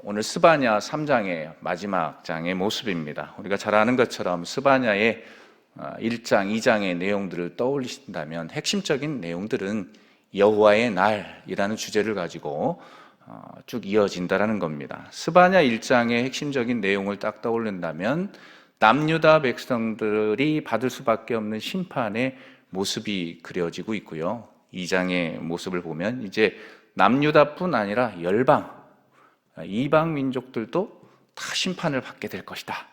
오늘 스바냐 3장의 마지막 장의 모습입니다. 우리가 잘 아는 것처럼 스바냐의 1장, 2장의 내용들을 떠올리신다면 핵심적인 내용들은 여호와의 날이라는 주제를 가지고 쭉 이어진다라는 겁니다. 스바냐 1장의 핵심적인 내용을 딱 떠올린다면 남유다 백성들이 받을 수밖에 없는 심판의 모습이 그려지고 있고요. 2장의 모습을 보면 이제 남유다뿐 아니라 열방, 이방 민족들도 다 심판을 받게 될 것이다.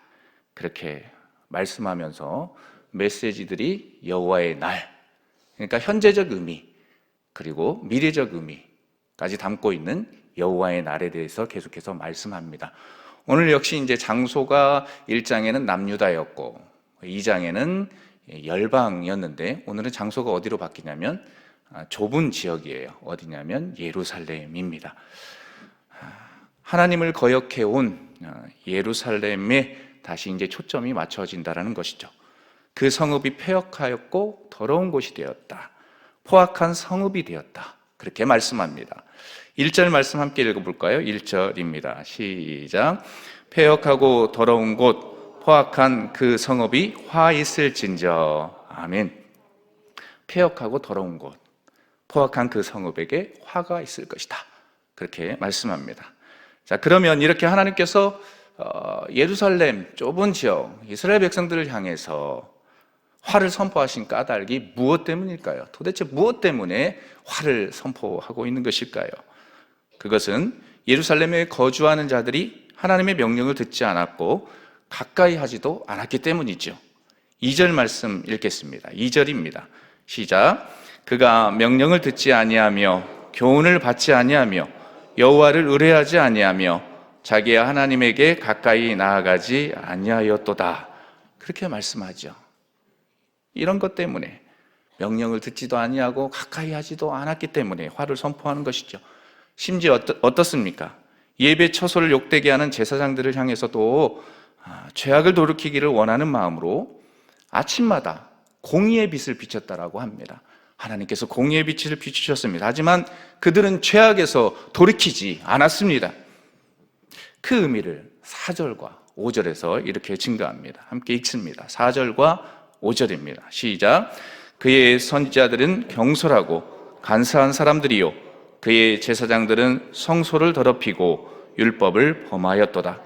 그렇게 말씀하면서 메시지들이 여호와의 날, 그러니까 현재적 의미 그리고 미래적 의미까지 담고 있는 여호와의 날에 대해서 계속해서 말씀합니다. 오늘 역시 이제 장소가 1장에는 남유다였고 2장에는 열방이었는데 오늘은 장소가 어디로 바뀌냐면 좁은 지역이에요. 어디냐면 예루살렘입니다. 하나님을 거역해온 예루살렘에 다시 이제 초점이 맞춰진다라는 것이죠. 그 성읍이 폐역하였고 더러운 곳이 되었다. 포악한 성읍이 되었다. 그렇게 말씀합니다. 1절 말씀 함께 읽어볼까요? 1절입니다. 시작. 폐역하고 더러운 곳, 포악한 그 성읍이 화 있을진저. 아멘. 폐역하고 더러운 곳, 포악한 그 성읍에게 화가 있을 것이다. 그렇게 말씀합니다. 자, 그러면 이렇게 하나님께서 예루살렘 좁은 지역 이스라엘 백성들을 향해서 화를 선포하신 까닭이 무엇 때문일까요? 도대체 무엇 때문에 화를 선포하고 있는 것일까요? 그것은 예루살렘에 거주하는 자들이 하나님의 명령을 듣지 않았고 가까이 하지도 않았기 때문이죠. 2절 말씀 읽겠습니다. 2절입니다. 시작. 그가 명령을 듣지 아니하며 교훈을 받지 아니하며 여호와를 의뢰하지 아니하며 자기의 하나님에게 가까이 나아가지 아니하였도다. 그렇게 말씀하죠. 이런 것 때문에 명령을 듣지도 아니하고 가까이 하지도 않았기 때문에 화를 선포하는 것이죠. 심지어 어떻습니까? 예배 처소를 욕되게 하는 제사장들을 향해서도 죄악을 돌이키기를 원하는 마음으로 아침마다 공의의 빛을 비쳤다라고 합니다. 하나님께서 공의의 빛을 비추셨습니다. 하지만 그들은 죄악에서 돌이키지 않았습니다. 그 의미를 4절과 5절에서 이렇게 증거합니다. 함께 읽습니다. 4절과 5절입니다. 시작. 그의 선지자들은 경솔하고 간사한 사람들이요 그의 제사장들은 성소를 더럽히고 율법을 범하였도다.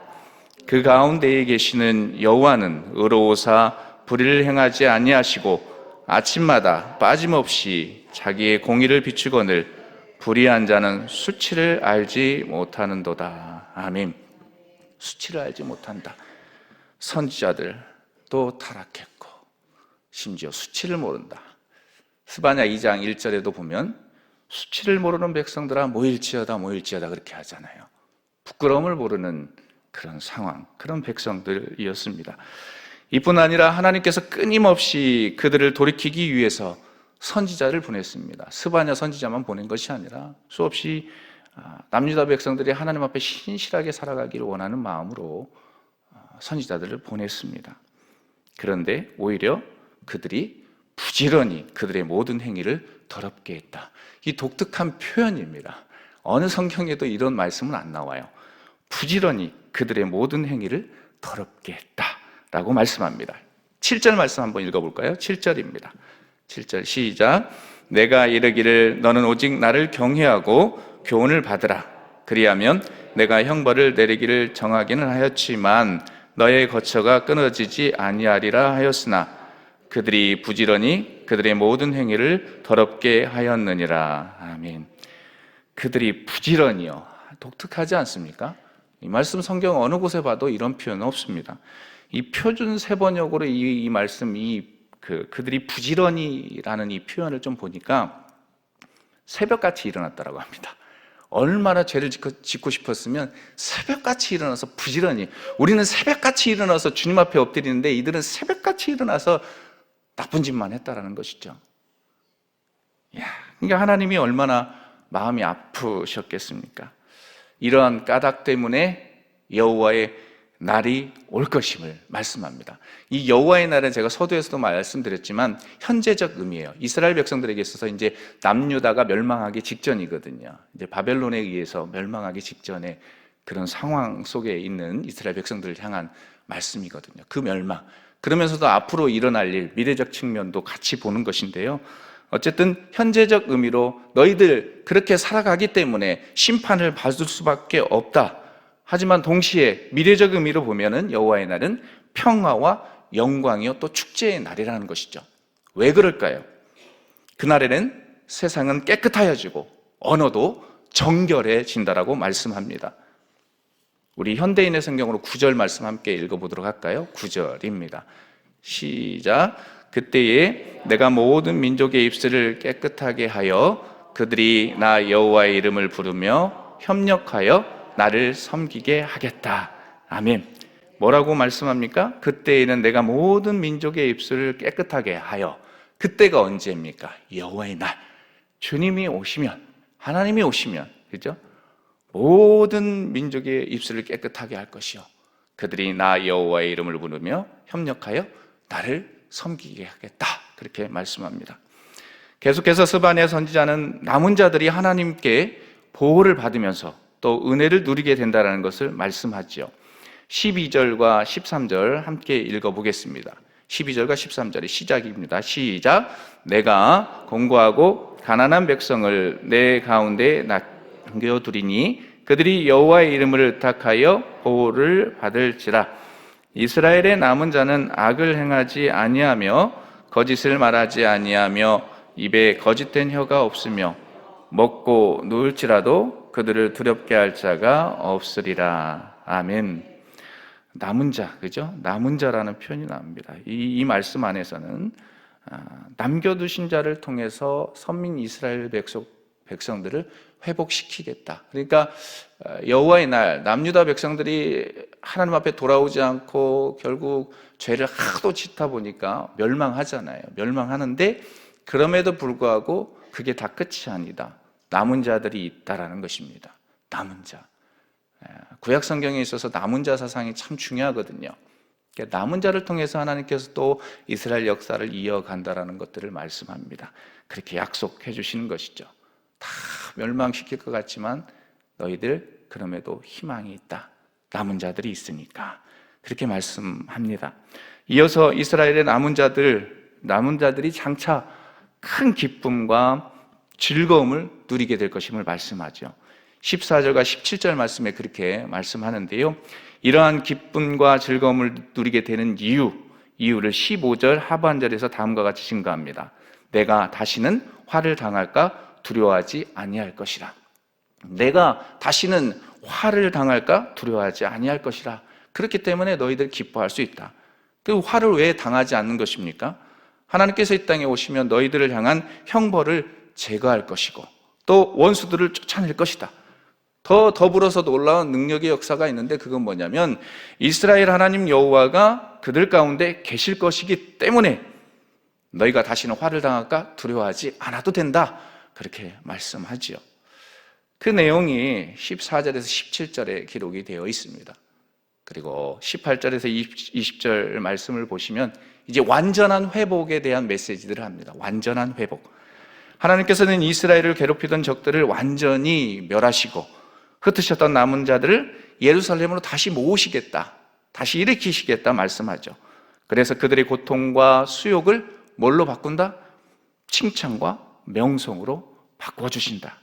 그 가운데에 계시는 여호와는 의로우사 불의를 행하지 아니하시고 아침마다 빠짐없이 자기의 공의를 비추거늘 불의한 자는 수치를 알지 못하는도다. 아멘. 수치를 알지 못한다. 선지자들도 타락했고 심지어 수치를 모른다. 스바냐 2장 1절에도 보면 수치를 모르는 백성들아 모일지어다 그렇게 하잖아요. 부끄러움을 모르는 그런 상황, 그런 백성들이었습니다. 이뿐 아니라 하나님께서 끊임없이 그들을 돌이키기 위해서 선지자를 보냈습니다. 스바냐 선지자만 보낸 것이 아니라 수없이 남유다 백성들이 하나님 앞에 신실하게 살아가기를 원하는 마음으로 선지자들을 보냈습니다. 그런데 오히려 그들이 부지런히 그들의 모든 행위를 더럽게 했다. 이 독특한 표현입니다. 어느 성경에도 이런 말씀은 안 나와요. 부지런히 그들의 모든 행위를 더럽게 했다 라고 말씀합니다. 7절 말씀 한번 읽어볼까요? 7절입니다. 7절 시작. 내가 이르기를 너는 오직 나를 경외하고 교훈을 받으라. 그리하면 내가 형벌을 내리기를 정하기는 하였지만 너의 거처가 끊어지지 아니하리라 하였으나 그들이 부지런히 그들의 모든 행위를 더럽게 하였느니라. 아멘. 그들이 부지런히요. 독특하지 않습니까? 이 말씀 성경 어느 곳에 봐도 이런 표현은 없습니다. 이 표준 세번역으로 이 말씀, 그들이 부지런히라는 이 표현을 좀 보니까 새벽같이 일어났다라고 합니다. 얼마나 죄를 짓고 싶었으면 새벽같이 일어나서 부지런히, 우리는 새벽같이 일어나서 주님 앞에 엎드리는데 이들은 새벽같이 일어나서 나쁜 짓만 했다라는 것이죠. 그러니까 하나님이 얼마나 마음이 아프셨겠습니까? 이러한 까닭 때문에 여호와의 날이 올 것임을 말씀합니다. 이 여호와의 날은 제가 서두에서도 말씀드렸지만 현재적 의미예요. 이스라엘 백성들에게 있어서 이제 남유다가 멸망하기 직전이거든요. 이제 바벨론에 의해서 멸망하기 직전에 그런 상황 속에 있는 이스라엘 백성들을 향한 말씀이거든요. 그 멸망. 그러면서도 앞으로 일어날 일, 미래적 측면도 같이 보는 것인데요. 어쨌든 현재적 의미로 너희들 그렇게 살아가기 때문에 심판을 받을 수밖에 없다. 하지만 동시에 미래적 의미로 보면은 여호와의 날은 평화와 영광이요 또 축제의 날이라는 것이죠. 왜 그럴까요? 그날에는 세상은 깨끗하여지고 언어도 정결해진다라고 말씀합니다. 우리 현대인의 성경으로 9절 말씀 함께 읽어보도록 할까요? 9절입니다. 시작. 그때에 내가 모든 민족의 입술을 깨끗하게 하여 그들이 나 여호와의 이름을 부르며 협력하여 나를 섬기게 하겠다. 아멘. 뭐라고 말씀합니까? 그때에는 내가 모든 민족의 입술을 깨끗하게 하여. 그때가 언제입니까? 여호와의 날. 주님이 오시면, 하나님이 오시면, 그죠? 모든 민족의 입술을 깨끗하게 할 것이요 그들이 나 여호와의 이름을 부르며 협력하여 나를 섬기게 하겠다. 그렇게 말씀합니다. 계속해서 스바냐 선지자는 남은 자들이 하나님께 보호를 받으면서 또 은혜를 누리게 된다는 것을 말씀하죠. 12절과 13절 함께 읽어보겠습니다. 12절과 13절이 시작입니다. 시작. 내가 공고하고 가난한 백성을 내 가운데 남겨두리니 그들이 여호와의 이름을 의탁하여 보호를 받을지라. 이스라엘의 남은 자는 악을 행하지 아니하며 거짓을 말하지 아니하며 입에 거짓된 혀가 없으며 먹고 누울지라도 그들을 두렵게 할 자가 없으리라. 아멘. 남은 자, 그죠? 남은 자라는 표현이 나옵니다. 이 말씀 안에서는 남겨두신 자를 통해서 선민 이스라엘 백성들을 회복시키겠다. 그러니까 여호와의 날 남유다 백성들이 하나님 앞에 돌아오지 않고 결국 죄를 하도 짓다 보니까 멸망하잖아요. 멸망하는데 그럼에도 불구하고 그게 다 끝이 아니다. 남은 자들이 있다라는 것입니다. 남은 자. 구약 성경에 있어서 남은 자 사상이 참 중요하거든요. 남은 자를 통해서 하나님께서 또 이스라엘 역사를 이어간다라는 것들을 말씀합니다. 그렇게 약속해 주시는 것이죠. 다 멸망시킬 것 같지만 너희들 그럼에도 희망이 있다. 남은 자들이 있으니까 그렇게 말씀합니다. 이어서 이스라엘의 남은 자들이 장차 큰 기쁨과 즐거움을 누리게 될 것임을 말씀하죠. 14절과 17절 말씀에 그렇게 말씀하는데요. 이러한 기쁨과 즐거움을 누리게 되는 이유를 15절 하반절에서 다음과 같이 증거합니다. 내가 다시는 화를 당할까 두려워하지 아니할 것이라. 내가 다시는 화를 당할까 두려워하지 아니할 것이라. 그렇기 때문에 너희들 기뻐할 수 있다. 그 화를 왜 당하지 않는 것입니까? 하나님께서 이 땅에 오시면 너희들을 향한 형벌을 제거할 것이고 또 원수들을 쫓아낼 것이다. 더 더불어서 놀라운 능력의 역사가 있는데 그건 뭐냐면 이스라엘 하나님 여호와가 그들 가운데 계실 것이기 때문에 너희가 다시는 화를 당할까 두려워하지 않아도 된다. 그렇게 말씀하지요. 그 내용이 14절에서 17절에 기록이 되어 있습니다. 그리고 18절에서 20절 말씀을 보시면 이제 완전한 회복에 대한 메시지들을 합니다. 완전한 회복. 하나님께서는 이스라엘을 괴롭히던 적들을 완전히 멸하시고 흩으셨던 남은 자들을 예루살렘으로 다시 모으시겠다. 다시 일으키시겠다 말씀하죠. 그래서 그들의 고통과 수욕을 뭘로 바꾼다? 칭찬과 명성으로 바꿔주신다.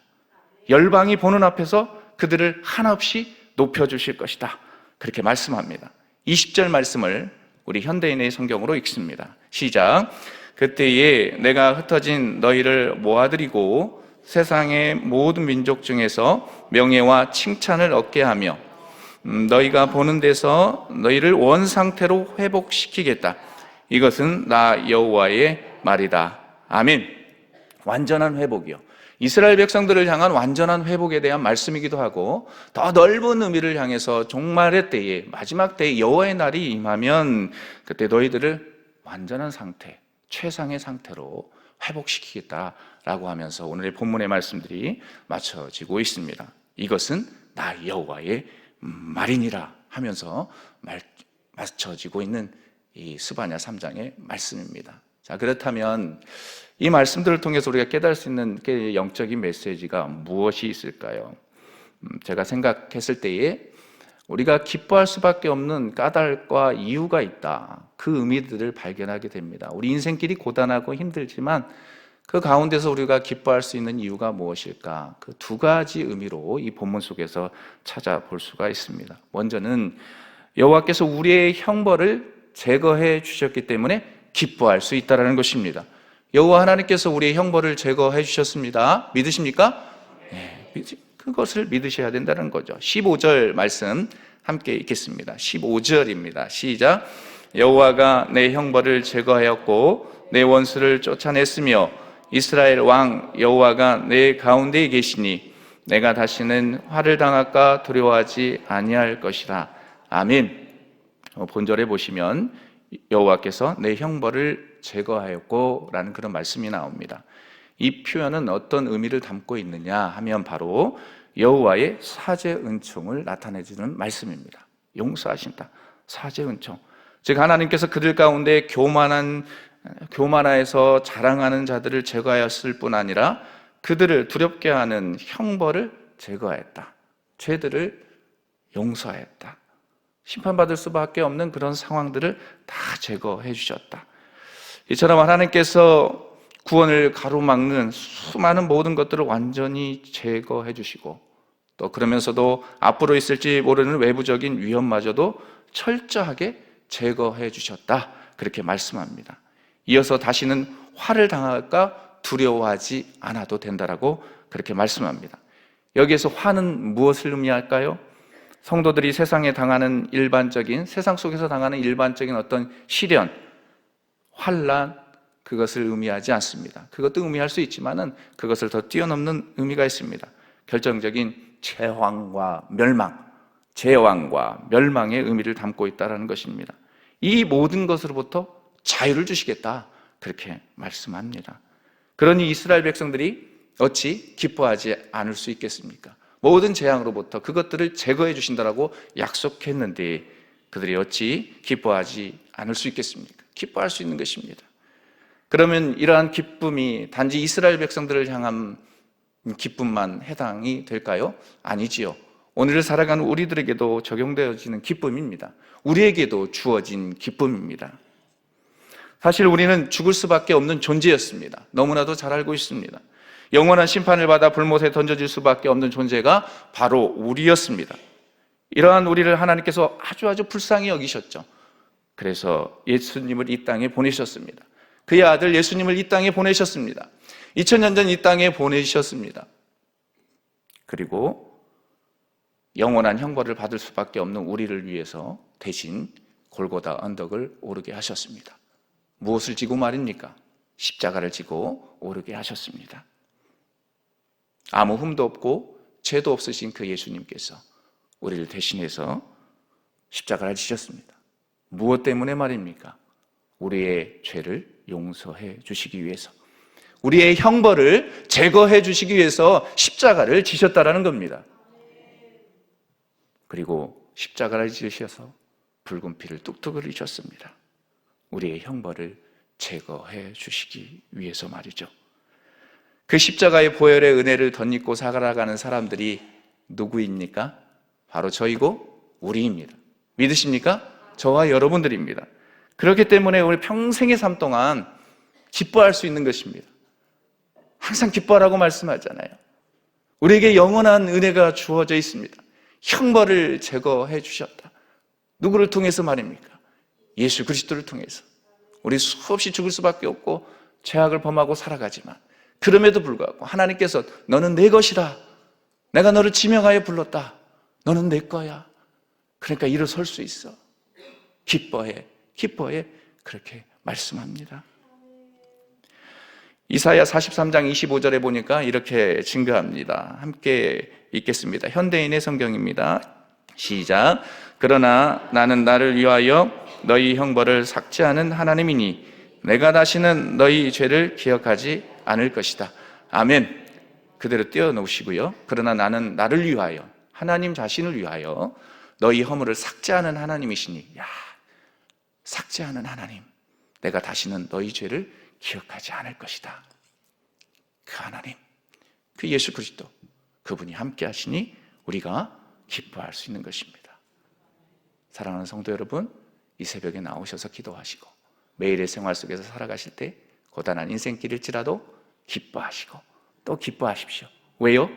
열방이 보는 앞에서 그들을 한없이 높여주실 것이다. 그렇게 말씀합니다. 20절 말씀을 우리 현대인의 성경으로 읽습니다. 시작. 그때에 내가 흩어진 너희를 모아드리고 세상의 모든 민족 중에서 명예와 칭찬을 얻게 하며 너희가 보는 데서 너희를 원상태로 회복시키겠다. 이것은 나 여호와의 말이다. 아멘. 완전한 회복이요. 이스라엘 백성들을 향한 완전한 회복에 대한 말씀이기도 하고 더 넓은 의미를 향해서 종말의 때에 마지막 때에 여호와의 날이 임하면 그때 너희들을 완전한 상태, 최상의 상태로 회복시키겠다라고 하면서 오늘의 본문의 말씀들이 맞춰지고 있습니다. 이것은 나 여호와의 말이니라 하면서 맞춰지고 있는 이 스바냐 3장의 말씀입니다. 자, 그렇다면 이 말씀들을 통해서 우리가 깨달을 수 있는 영적인 메시지가 무엇이 있을까요? 제가 생각했을 때에 우리가 기뻐할 수밖에 없는 까닭과 이유가 있다. 그 의미들을 발견하게 됩니다. 우리 인생길이 고단하고 힘들지만 그 가운데서 우리가 기뻐할 수 있는 이유가 무엇일까? 그 두 가지 의미로 이 본문 속에서 찾아볼 수가 있습니다. 먼저는 여호와께서 우리의 형벌을 제거해 주셨기 때문에 기뻐할 수 있다는 것입니다. 여호와 하나님께서 우리의 형벌을 제거해 주셨습니다. 믿으십니까? 네, 그것을 믿으셔야 된다는 거죠. 15절 말씀 함께 읽겠습니다. 15절입니다. 시작. 여호와가 내 형벌을 제거하였고 내 원수를 쫓아냈으며 이스라엘 왕 여호와가 내 가운데에 계시니 내가 다시는 화를 당할까 두려워하지 아니할 것이라. 아멘. 본절에 보시면 여호와께서 내 형벌을 제거하였고 라는 그런 말씀이 나옵니다. 이 표현은 어떤 의미를 담고 있느냐 하면 바로 여호와의 사죄 은총을 나타내주는 말씀입니다. 용서하신다. 사죄 은총. 즉 하나님께서 그들 가운데 교만하여서 자랑하는 자들을 제거하였을 뿐 아니라 그들을 두렵게 하는 형벌을 제거하였다. 죄들을 용서하였다. 심판받을 수밖에 없는 그런 상황들을 다 제거해 주셨다. 이처럼 하나님께서 구원을 가로막는 수많은 모든 것들을 완전히 제거해 주시고 또 그러면서도 앞으로 있을지 모르는 외부적인 위험마저도 철저하게 제거해 주셨다. 그렇게 말씀합니다. 이어서 다시는 화를 당할까 두려워하지 않아도 된다라고 그렇게 말씀합니다. 여기에서 화는 무엇을 의미할까요? 성도들이 세상 속에서 당하는 일반적인 어떤 시련, 환난, 그것을 의미하지 않습니다. 그것도 의미할 수 있지만은 그것을 더 뛰어넘는 의미가 있습니다. 결정적인 재왕과 멸망의 의미를 담고 있다는 것입니다. 이 모든 것으로부터 자유를 주시겠다. 그렇게 말씀합니다. 그러니 이스라엘 백성들이 어찌 기뻐하지 않을 수 있겠습니까? 모든 재앙으로부터 그것들을 제거해 주신다라고 약속했는데 그들이 어찌 기뻐하지 않을 수 있겠습니까? 기뻐할 수 있는 것입니다. 그러면 이러한 기쁨이 단지 이스라엘 백성들을 향한 기쁨만 해당이 될까요? 아니지요. 오늘을 살아가는 우리들에게도 적용되어지는 기쁨입니다. 우리에게도 주어진 기쁨입니다. 사실 우리는 죽을 수밖에 없는 존재였습니다. 너무나도 잘 알고 있습니다. 영원한 심판을 받아 불못에 던져질 수밖에 없는 존재가 바로 우리였습니다. 이러한 우리를 하나님께서 아주 불쌍히 여기셨죠. 그래서 예수님을 이 땅에 보내셨습니다. 그의 아들 예수님을 이 땅에 보내셨습니다. 2000년 전 이 땅에 보내셨습니다. 그리고 영원한 형벌을 받을 수밖에 없는 우리를 위해서 대신 골고다 언덕을 오르게 하셨습니다. 무엇을 지고 말입니까? 십자가를 지고 오르게 하셨습니다. 아무 흠도 없고 죄도 없으신 그 예수님께서 우리를 대신해서 십자가를 지셨습니다. 무엇 때문에 말입니까? 우리의 죄를 용서해 주시기 위해서, 우리의 형벌을 제거해 주시기 위해서 십자가를 지셨다라는 겁니다. 그리고 십자가를 지으셔서 붉은 피를 뚝뚝 흘리셨습니다. 우리의 형벌을 제거해 주시기 위해서 말이죠. 그 십자가의 보혈의 은혜를 덧입고 살아가는 사람들이 누구입니까? 바로 저이고 우리입니다. 믿으십니까? 저와 여러분들입니다. 그렇기 때문에 우리 평생의 삶 동안 기뻐할 수 있는 것입니다. 항상 기뻐하라고 말씀하잖아요. 우리에게 영원한 은혜가 주어져 있습니다. 형벌을 제거해 주셨다. 누구를 통해서 말입니까? 예수 그리스도를 통해서. 우리 수없이 죽을 수밖에 없고 죄악을 범하고 살아가지만 그럼에도 불구하고 하나님께서 너는 내 것이라, 내가 너를 지명하여 불렀다, 너는 내 거야, 그러니까 일어설 수 있어, 기뻐해 그렇게 말씀합니다. 이사야 43장 25절에 보니까 이렇게 증거합니다. 함께 읽겠습니다. 현대인의 성경입니다. 시작. 그러나 나는 나를 위하여 너희 형벌을 삭제하는 하나님이니 내가 다시는 너희 죄를 기억하지 않을 것이다. 아멘. 그대로 띄워놓으시고요. 그러나 나는 나를 위하여, 하나님 자신을 위하여 너희 허물을 삭제하는 하나님이시니, 삭제하는 하나님, 내가 다시는 너희 죄를 기억하지 않을 것이다. 그 하나님, 그 예수 그리스도, 그분이 함께 하시니 우리가 기뻐할 수 있는 것입니다. 사랑하는 성도 여러분, 이 새벽에 나오셔서 기도하시고 매일의 생활 속에서 살아가실 때 고단한 인생길일지라도 기뻐하시고 또 기뻐하십시오. 왜요?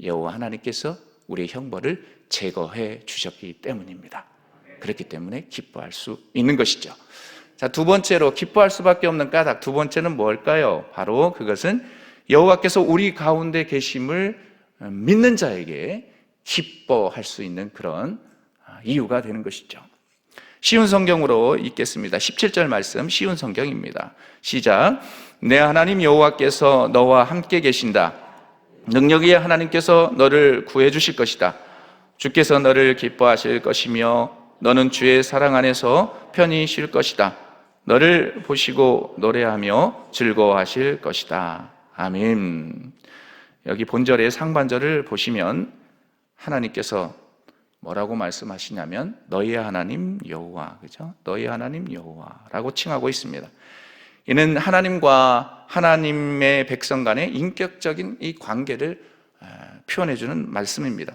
여호와 하나님께서 우리의 형벌을 제거해 주셨기 때문입니다. 그렇기 때문에 기뻐할 수 있는 것이죠. 자, 두 번째로 기뻐할 수밖에 없는 까닭, 두 번째는 뭘까요? 바로 그것은 여호와께서 우리 가운데 계심을 믿는 자에게 기뻐할 수 있는 그런 이유가 되는 것이죠. 쉬운 성경으로 읽겠습니다. 17절 말씀, 쉬운 성경입니다. 시작. 내 하나님 여호와께서 너와 함께 계신다. 능력의 하나님께서 너를 구해 주실 것이다. 주께서 너를 기뻐하실 것이며 너는 주의 사랑 안에서 편히 쉴 것이다. 너를 보시고 노래하며 즐거워하실 것이다. 아멘. 여기 본절의 상반절을 보시면 하나님께서 뭐라고 말씀하시냐면 너희 하나님 여호와, 그죠? 너희 하나님 여호와라고 칭하고 있습니다. 이는 하나님과 하나님의 백성 간의 인격적인 이 관계를 표현해 주는 말씀입니다.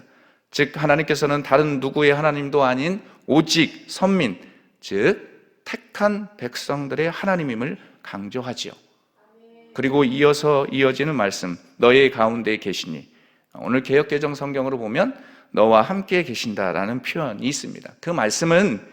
즉 하나님께서는 다른 누구의 하나님도 아닌 오직 선민, 즉 택한 백성들의 하나님임을 강조하지요. 그리고 이어서 이어지는 말씀, 너희 가운데 계시니, 오늘 개역개정 성경으로 보면 너와 함께 계신다라는 표현이 있습니다. 그 말씀은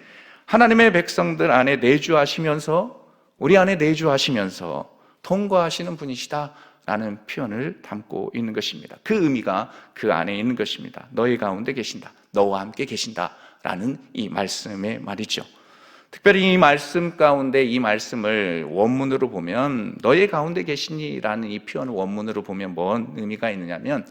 하나님의 백성들 안에 내주하시면서 우리 안에 내주하시면서 통과하시는 분이시다라는 표현을 담고 있는 것입니다. 그 의미가 그 안에 있는 것입니다. 너희 가운데 계신다, 너와 함께 계신다라는 이 말씀의 말이죠. 특별히 이 말씀 가운데 이 말씀을 원문으로 보면 너희 가운데 계시니라는 이 표현을 원문으로 보면 뭔 의미가 있느냐면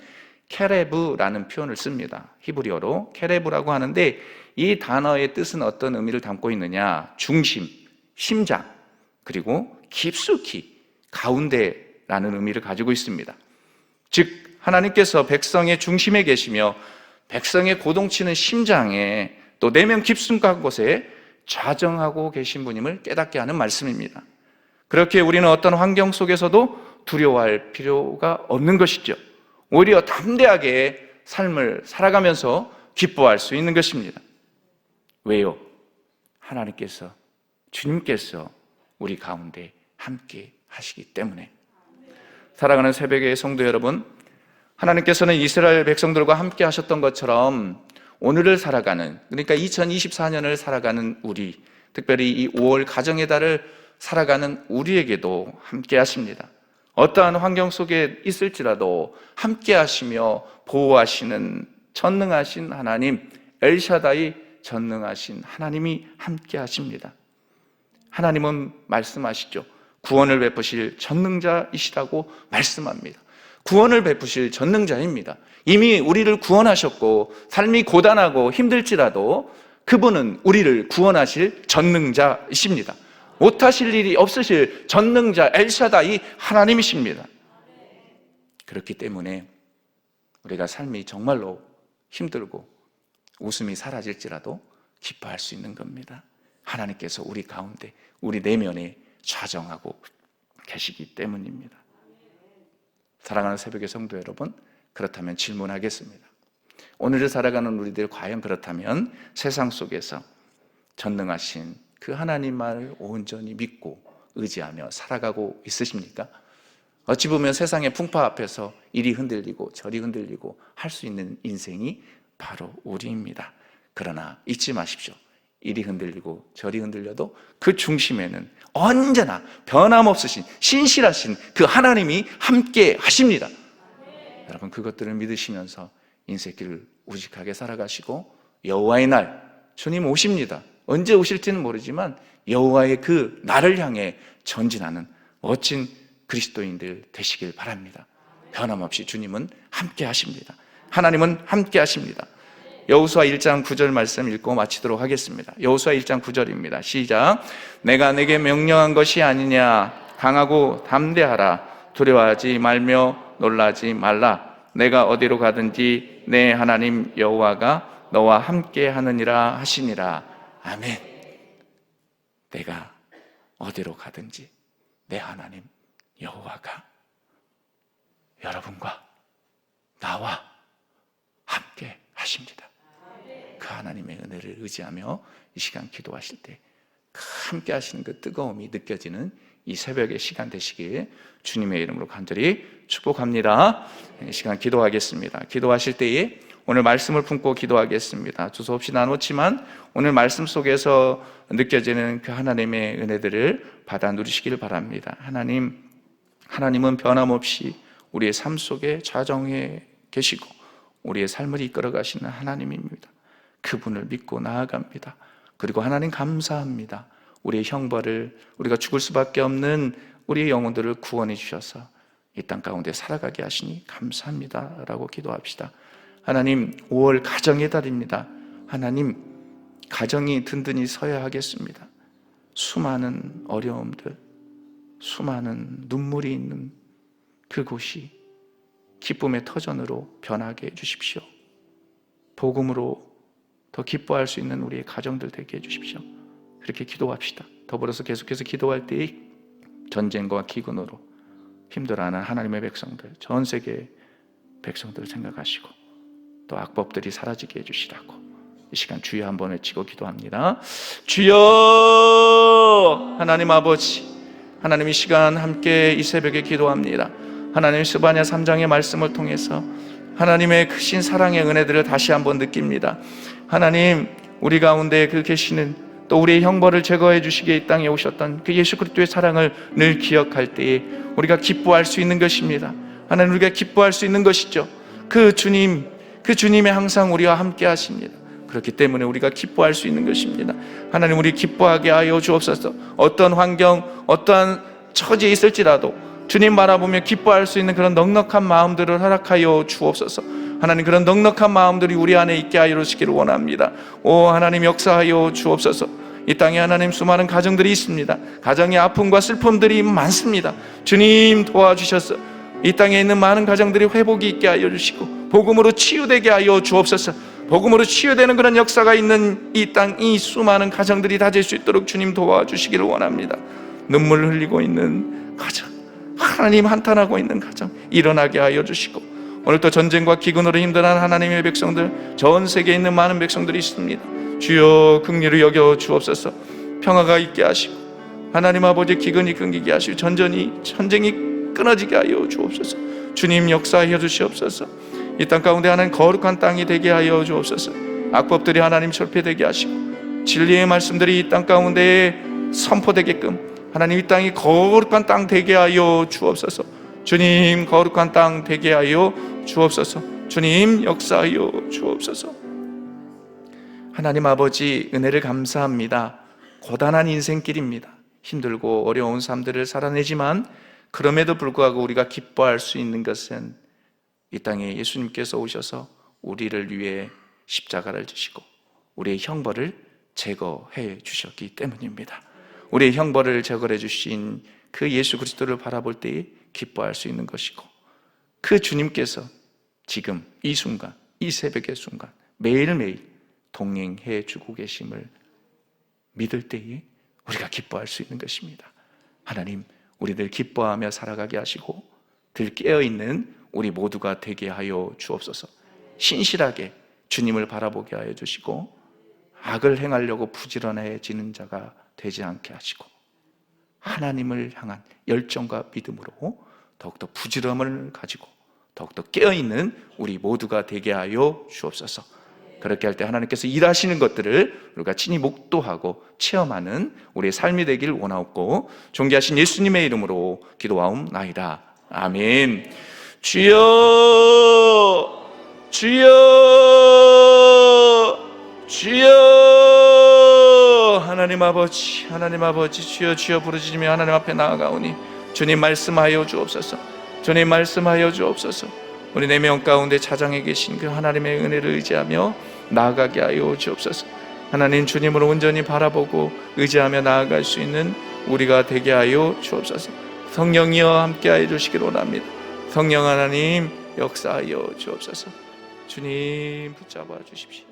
케레브라는 표현을 씁니다. 히브리어로 케레브라고 하는데 이 단어의 뜻은 어떤 의미를 담고 있느냐? 중심, 심장, 그리고 깊숙이 가운데라는 의미를 가지고 있습니다. 즉 하나님께서 백성의 중심에 계시며 백성의 고동치는 심장에 또 내면 깊숙한 곳에 좌정하고 계신 분임을 깨닫게 하는 말씀입니다. 그렇게 우리는 어떤 환경 속에서도 두려워할 필요가 없는 것이죠. 오히려 담대하게 삶을 살아가면서 기뻐할 수 있는 것입니다. 왜요? 하나님께서, 주님께서 우리 가운데 함께 하시기 때문에. 사랑하는 새벽의 성도 여러분, 하나님께서는 이스라엘 백성들과 함께 하셨던 것처럼 오늘을 살아가는, 그러니까 2024년을 살아가는 우리, 특별히 이 5월 가정의 달을 살아가는 우리에게도 함께 하십니다. 어떠한 환경 속에 있을지라도 함께 하시며 보호하시는 전능하신 하나님, 엘샤다이 전능하신 하나님이 함께 하십니다. 하나님은 말씀하시죠. 구원을 베푸실 전능자이시라고 말씀합니다. 구원을 베푸실 전능자입니다. 이미 우리를 구원하셨고 삶이 고단하고 힘들지라도 그분은 우리를 구원하실 전능자이십니다. 못하실 일이 없으실 전능자 엘샤다이 하나님이십니다. 그렇기 때문에 우리가 삶이 정말로 힘들고 웃음이 사라질지라도 기뻐할 수 있는 겁니다. 하나님께서 우리 가운데, 우리 내면에 좌정하고 계시기 때문입니다. 사랑하는 새벽의 성도 여러분, 그렇다면 질문하겠습니다. 오늘을 살아가는 우리들 과연 그렇다면 세상 속에서 전능하신 그 하나님만을 온전히 믿고 의지하며 살아가고 있으십니까? 어찌 보면 세상의 풍파 앞에서 이리 흔들리고 저리 흔들리고 할 수 있는 인생이 바로 우리입니다. 그러나 잊지 마십시오. 이리 흔들리고 저리 흔들려도 그 중심에는 언제나 변함없으신 신실하신 그 하나님이 함께 하십니다. 여러분 그것들을 믿으시면서 인생길을 우직하게 살아가시고 여호와의 날, 주님 오십니다. 언제 오실지는 모르지만 여호와의 그 날을 향해 전진하는 멋진 그리스도인들 되시길 바랍니다. 변함없이 주님은 함께 하십니다. 하나님은 함께 하십니다. 여호수아 1장 9절 말씀 읽고 마치도록 하겠습니다. 여호수아 1장 9절입니다. 시작. 내가 내게 명령한 것이 아니냐. 강하고 담대하라. 두려워하지 말며 놀라지 말라. 내가 어디로 가든지 내 하나님 여호와가 너와 함께 하느니라 하시니라. 아멘. 내가 어디로 가든지 내 하나님 여호와가 여러분과 나와 함께 하십니다. 그 하나님의 은혜를 의지하며 이 시간 기도하실 때 함께 하시는 그 뜨거움이 느껴지는 이 새벽의 시간 되시길 주님의 이름으로 간절히 축복합니다. 이 시간 기도하겠습니다. 기도하실 때에 오늘 말씀을 품고 기도하겠습니다. 두서없이 나눴지만 오늘 말씀 속에서 느껴지는 그 하나님의 은혜들을 받아 누리시길 바랍니다. 하나님은 변함없이 우리의 삶 속에 좌정해 계시고 우리의 삶을 이끌어 가시는 하나님입니다. 그분을 믿고 나아갑니다. 그리고 하나님 감사합니다. 우리의 형벌을, 우리가 죽을 수밖에 없는 우리의 영혼들을 구원해 주셔서 이 땅 가운데 살아가게 하시니 감사합니다 라고 기도합시다. 하나님, 5월 가정의 달입니다. 하나님, 가정이 든든히 서야 하겠습니다. 수많은 어려움들, 수많은 눈물이 있는 그곳이 기쁨의 터전으로 변하게 해주십시오. 복음으로 더 기뻐할 수 있는 우리의 가정들 되게 해주십시오. 그렇게 기도합시다. 더불어서 계속해서 기도할 때 전쟁과 기근으로 힘들어하는 하나님의 백성들, 전 세계 백성들을 생각하시고 또 악법들이 사라지게 해주시라고 이 시간 주여 한번 외치고 기도합니다. 주여! 하나님 아버지, 하나님 이 시간 함께 이 새벽에 기도합니다. 하나님, 스바냐 3장의 말씀을 통해서 하나님의 크신 사랑의 은혜들을 다시 한번 느낍니다. 하나님, 우리 가운데 그 계시는 또 우리의 형벌을 제거해 주시기에 이 땅에 오셨던 그 예수 그리스도의 사랑을 늘 기억할 때에 우리가 기뻐할 수 있는 것입니다. 하나님, 우리가 기뻐할 수 있는 것이죠. 그 주님이 항상 우리와 함께 하십니다. 그렇기 때문에 우리가 기뻐할 수 있는 것입니다. 하나님, 우리 기뻐하게 하여 주옵소서. 어떤 환경, 어떠한 처지에 있을지라도 주님 바라보며 기뻐할 수 있는 그런 넉넉한 마음들을 허락하여 주옵소서. 하나님, 그런 넉넉한 마음들이 우리 안에 있게 하여 주시기를 원합니다. 오 하나님, 역사하여 주옵소서. 이 땅에 하나님 수많은 가정들이 있습니다. 가정의 아픔과 슬픔들이 많습니다. 주님 도와주셔서 이 땅에 있는 많은 가정들이 회복이 있게 하여 주시고 복음으로 치유되게 하여 주옵소서. 복음으로 치유되는 그런 역사가 있는 이 땅, 이 수많은 가정들이 다질 수 있도록 주님 도와주시기를 원합니다. 눈물 흘리고 있는 가정, 하나님 한탄하고 있는 가정 일어나게 하여 주시고, 오늘도 전쟁과 기근으로 힘들어하는 하나님의 백성들, 전 세계에 있는 많은 백성들이 있습니다. 주여 긍휼히 여겨 주옵소서. 평화가 있게 하시고 하나님 아버지, 기근이 끊기게 하시고 전쟁이 끊어지게 하여 주옵소서. 주님 역사하여 주시옵소서. 이 땅 가운데 하나님 거룩한 땅이 되게 하여 주옵소서. 악법들이 하나님 철폐되게 하시고 진리의 말씀들이 이 땅 가운데 선포되게끔 하나님 이 땅이 거룩한 땅 되게 하여 주옵소서. 주님 거룩한 땅 되게 하여 주옵소서. 주님 역사하여 주옵소서. 하나님 아버지, 은혜를 감사합니다. 고단한 인생길입니다. 힘들고 어려운 삶들을 살아내지만 그럼에도 불구하고 우리가 기뻐할 수 있는 것은 이 땅에 예수님께서 오셔서 우리를 위해 십자가를 지시고 우리의 형벌을 제거해 주셨기 때문입니다. 우리의 형벌을 제거해 주신 그 예수 그리스도를 바라볼 때에 기뻐할 수 있는 것이고, 그 주님께서 지금 이 순간, 이 새벽의 순간 매일매일 동행해 주고 계심을 믿을 때에 우리가 기뻐할 수 있는 것입니다. 하나님, 우리들 기뻐하며 살아가게 하시고 들 깨어있는 우리 모두가 되게 하여 주옵소서. 신실하게 주님을 바라보게 하여 주시고 악을 행하려고 부지런해지는 자가 되지 않게 하시고 하나님을 향한 열정과 믿음으로 더욱더 부지런함을 가지고 더욱더 깨어있는 우리 모두가 되게 하여 주옵소서. 그렇게 할 때 하나님께서 일하시는 것들을 우리가 친히 목도하고 체험하는 우리의 삶이 되길 원하옵고 존귀하신 예수님의 이름으로 기도하옵나이다. 아멘. 주여, 주여, 주여. 하나님 아버지, 하나님 아버지, 주여 주여 부르짖으며 하나님 앞에 나아가오니 주님 말씀하여 주옵소서. 주님 말씀하여 주옵소서. 우리 4명 가운데 차장에 계신 그 하나님의 은혜를 의지하며 나아가게 하여 주옵소서. 하나님, 주님을 온전히 바라보고 의지하며 나아갈 수 있는 우리가 되게 하여 주옵소서. 성령이여 함께 하여 주시기를 원합니다. 성령 하나님 역사하여 주옵소서. 주님 붙잡아 주십시오.